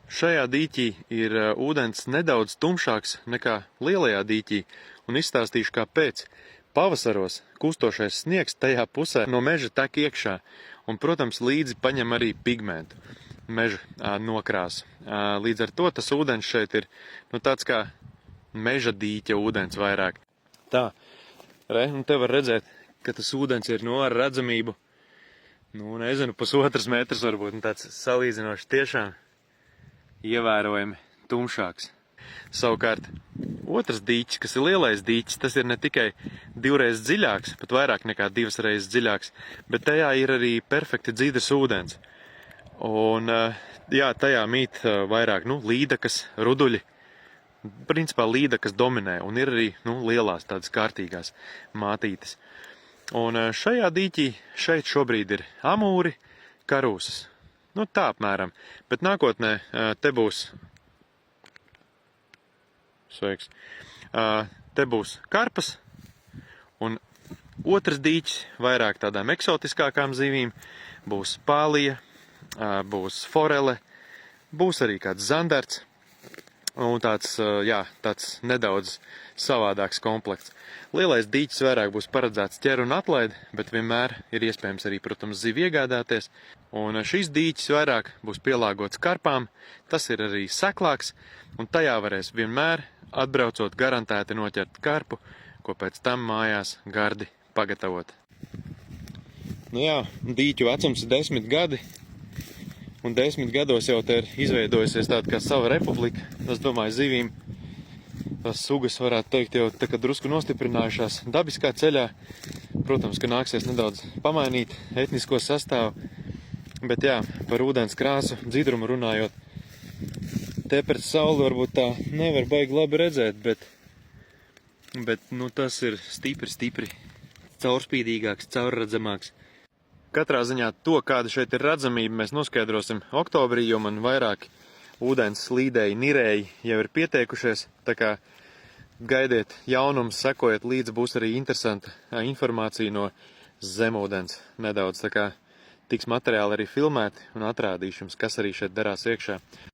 Šajā dīķī ir ūdens nedaudz tumšāks nekā lielajā dīķī, un izstāstīšu kāpēc. Pavasaros kustošais sniegs tajā pusē no meža tek iekšā, un, protams, līdzi paņem arī pigmentu, meža nokrāsu. Līdz ar to tas ūdens šeit ir tāds kā meža dīķa ūdens vairāk. Tā, un te var redzēt, ka tas ūdens ir ar redzamību, nezinu, 1,5 metrs varbūt, tāds salīdzinoši tiešām ievērojami tumšāks. Savukārt, otrs dīķis, kas ir lielais dīķis, tas ir ne tikai 2 reizes dziļāks, pat vairāk nekā 2 reizes dziļāks, bet tajā ir arī perfekti dzidrs ūdens. Un, jā, tajā mīt vairāk, līdakas, ruduļi, principā līdakas dominē, un ir arī, lielās tādas kārtīgās mātītes. Un šajā dīķī, šeit šobrīd ir amūri, karūsas. Tā apmēram, bet nākotnē te būs, te būs karpas, un otrs dīķis vairāk tādām eksotiskākām zivīm, būs pālija, būs forele, būs arī kāds zandarts, un tāds nedaudz savādāks komplekts. Lielais dīķis vairāk būs paredzēts ķer un atlaid, bet vienmēr ir iespējams arī, protams, zivi iegādāties. Un šis dīķis vairāk būs pielāgots karpām, tas ir arī seklāks, un tajā varēs vienmēr atbraucot garantēti noķert karpu, ko pēc tam mājās gardi pagatavot. Dīķu vecums ir 10 gadi, un 10 gados jau te ir izveidojusies tāda kā sava republika. Es domāju, zivīm tās sugas, varētu teikt, jau tā kā drusku nostiprinājušās dabiskā ceļā. Protams, ka nāksies nedaudz pamainīt etnisko sastāvu, bet par ūdens krāsu, dzidrumu runājot, te pret sauli varbūt tā nevar baigi labi redzēt, bet tas ir stipri caurspīdīgāks, caurredzamāks. Katrā ziņā to, kāda šeit ir redzamība, mēs noskaidrosim oktobrī, jo man vairāk ūdens slīdēji, nirēji jau ir pieteikušies, tā kā gaidiet jaunums, sekojiet līdzi, būs arī interesanta informācija no zemūdens nedaudz, tā kā tiks materiāli arī filmēti un atrādīšu jums, kas arī šeit darās iekšā.